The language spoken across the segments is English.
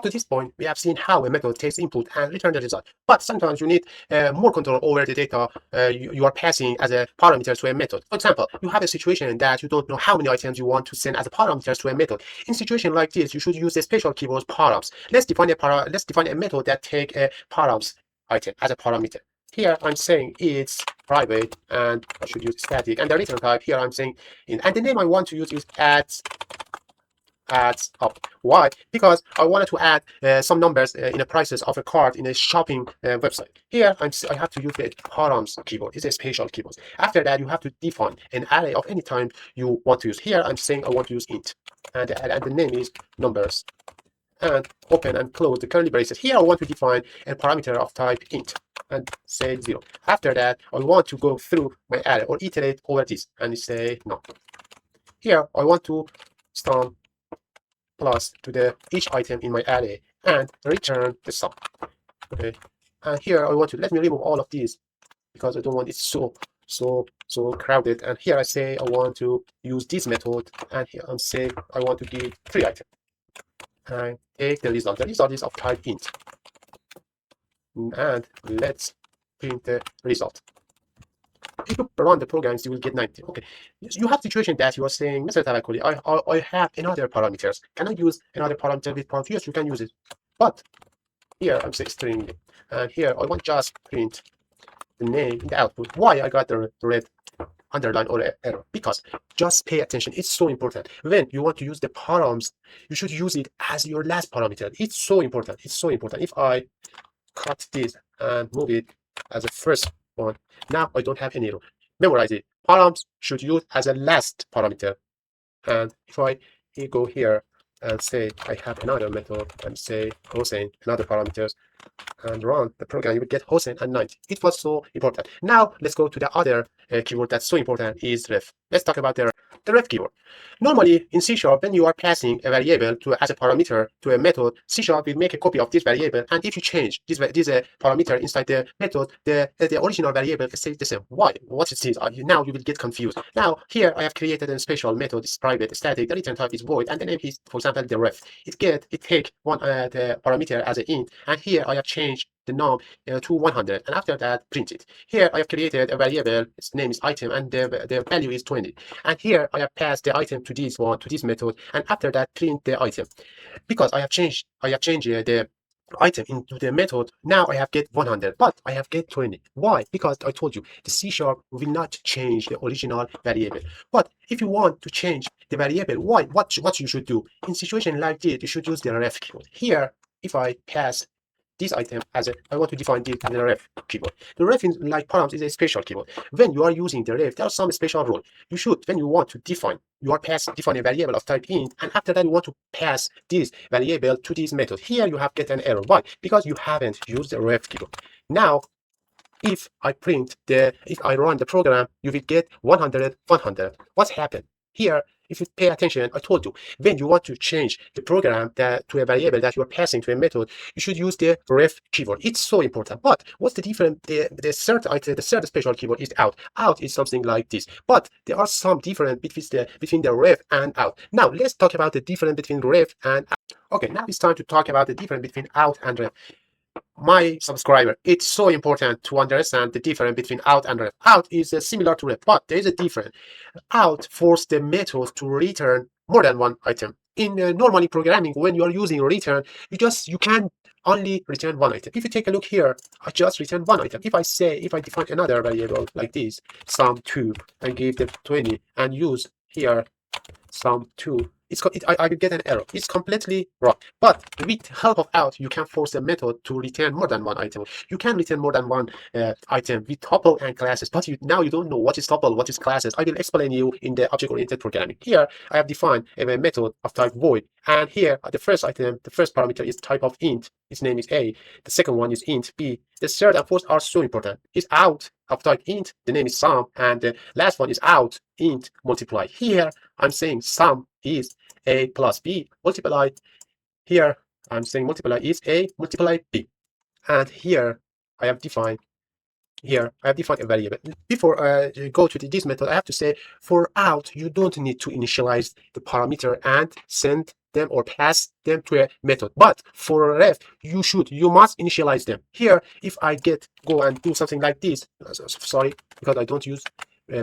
to this point, we have seen how a method takes input and returns the result. But sometimes you need more control over the data you are passing as a parameter to a method. For example, you have a situation that you don't know how many items you want to send as a parameter to a method. In a situation like this, you should use a special keyword params. Let's define a method that take a params item as a parameter. Here I'm saying it's private, and I should use static, and the return type here I'm saying in, and the name I want to use is adds up. Why? Because I wanted to add some numbers in the prices of a card in a shopping website. Here I have to use the params keyword. It's a special keyword. After that, you have to define an array of any time you want to use. Here I'm saying I want to use int, and the name is numbers, and open and close the curly braces. Here I want to define a parameter of type int and say 0. After that, I want to go through my array or iterate over this and say no. Here I want to sum plus to the each item in my array and return the sum. Okay, and here I want to let me remove all of these because I don't want it so crowded. And here I say I want to use this method, and here I'm saying I want to give 3 items and take the result. The result is of type int, and let's print the result. If you run the programs, you will get 90. Okay, you have situation that you are saying, Mr. Tavakoli, I have another parameters. Can I use another parameter with params? Yes, you can use it. But here I'm saying string, and here I want just print the name in the output. Why I got the red underline or error? Because just pay attention. It's so important. When you want to use the params, you should use it as your last parameter. It's so important. It's so important. If I cut this and move it as a first one, now I don't have any error. Memorize it. Params should use as a last parameter. And if I go here and say I have another method and say Hossein, another parameters, and run the program, you will get Hossein and 90. It was so important. Now let's go to the other keyword that's so important is ref. Let's talk about the ref keyword. Normally in C# when you are passing a variable as a parameter to a method, C# will make a copy of this variable, and if you change this parameter inside the method, the original variable stays the same. Why? What is this? Now you will get confused. Now here I have created a special method. It's private, static. The return type is void, and the name is, for example, the ref. It take one the parameter as an int, and here I have changed the num to 100, and after that print it. Here I have created a variable. Its name is item, and the value is 20. And here I have passed the item to this method, and after that print the item. Because I have changed the item into the method, now I have get 100, but I have get 20. Why? Because I told you the C# will not change the original variable. But if you want to change the variable, what you should do in situation like this, you should use the ref keyword. Here, if I pass this item as I want to define this as a ref keyword. The ref in like params is a special keyword. When you are using the ref, there are some special rule. You should, when you want to define, you are define a variable of type int, and after that you want to pass this variable to this method. Here you have get an error. Why? Because you haven't used the ref keyword. Now, if I run the program, you will get 100, 100. What's happened? Here, if you pay attention, I told you, when you want to change the program to a variable that you are passing to a method, you should use the ref keyword. It's so important. But what's the difference? The third item, the third special keyword is out. Out is something like this. But there are some difference between the ref and out. Now, let's talk about the difference between ref and out. Okay, now it's time to talk about the difference between out and ref. My subscriber, it's so important to understand the difference between out and ref. Out is similar to ref, but there is a difference. Out forces the method to return more than one item. In normally programming, when you are using return, you can only return one item. If you take a look here, I just return one item. If I define another variable like this, sum2, and give the 20, and use here sum2, I will get an error. It's completely wrong. But with help of out, you can force the method to return more than one item. You can return more than one item with tuple and classes, but now you don't know what is tuple, what is classes. I will explain you in the object-oriented programming. Here, I have defined a method of type void, and here the first item, the first parameter is type of int. Its name is a. The second one is int b. The third and fourth are so important. It's out of type int. The name is sum, and the last one is out int multiply. Here, I'm saying sum is a plus b multiply. Here I'm saying multiply is a multiply b, and here I have defined here I have defined a variable. Before I go to this method, I have to say for out, you don't need to initialize the parameter and send them or pass them to a method. But for ref, you must initialize them. Here, if I go and do something like this, sorry, because I don't use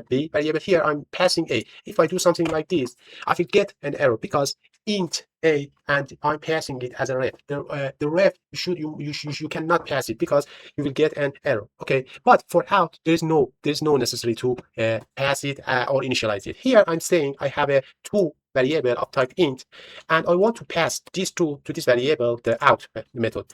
b variable here, I'm passing a. If I do something like this, I will get an error because int a and I'm passing it as a ref. The ref you cannot pass it because you will get an error. Okay, but for out there's no necessary to pass it or initialize it. Here I'm saying I have a two variable of type int, and I want to pass these two to this variable, the out method,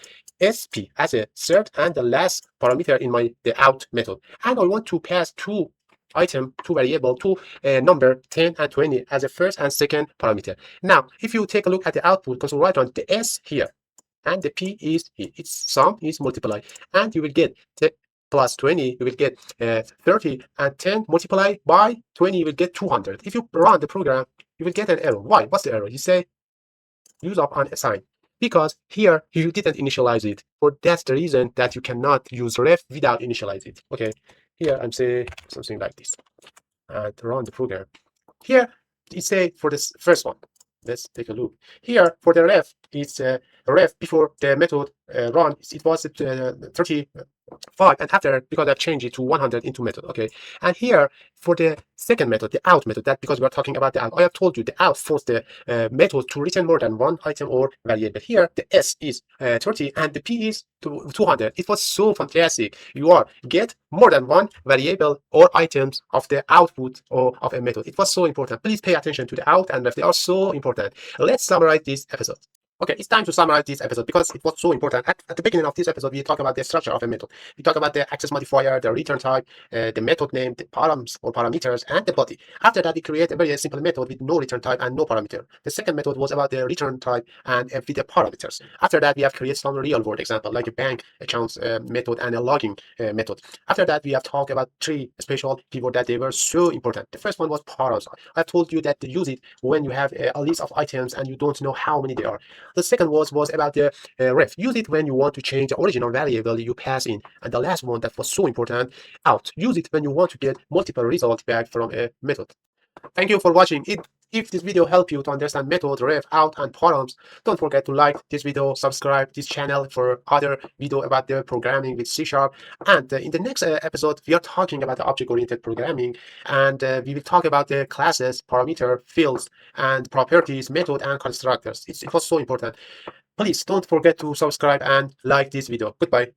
sp as a third and the last parameter in the out method, and I want to pass two variable, two number 10 and 20 as a first and second parameter. Now, if you take a look at the output, console right on the s here, and the p is here. Its sum is multiplied, and you will get plus 20, you will get 30, and 10 multiplied by 20, you will get 200. If you run the program, you will get an error. Why? What's the error? You say use of unassign, because here you didn't initialize it. Or that's the reason that you cannot use ref without initialize it. Okay, here I'm saying something like this and run the program. Here it say for this first one. Let's take a look. Here for the ref, it's ref before the method run, it was 35, and after, because I've changed it to 100 into method. Okay, and here for the second method, the out method, that because we are talking about the out, I have told you the out forced the method to return more than one item or variable. Here the s is 30 and the p is 200. It was so fantastic. You are get more than one variable or items of the output or of a method. It was so important. Please pay attention to the out and ref. They are so important. Let's summarize this episode. Okay, it's time to summarize this episode because it was so important. At the beginning of this episode, we talk about the structure of a method. We talk about the access modifier, the return type, the method name, the params or parameters, and the body. After that, we create a very simple method with no return type and no parameter. The second method was about the return type and with the parameters. After that, we have created some real-world example like a bank accounts method and a logging method. After that, we have talked about three special keywords that they were so important. The first one was params. I've told you that to use it when you have a list of items and you don't know how many they are. The second was about the ref. Use it when you want to change the original variable you pass in. And the last one that was so important, out. Use it when you want to get multiple results back from a method. Thank you for watching. If this video helped you to understand method, ref, out, and params, don't forget to like this video, subscribe this channel for other video about the programming with C#. And in the next episode, we are talking about the object-oriented programming, and we will talk about the classes, parameter, fields, and properties, method, and constructors. It was so important. Please don't forget to subscribe and like this video. Goodbye.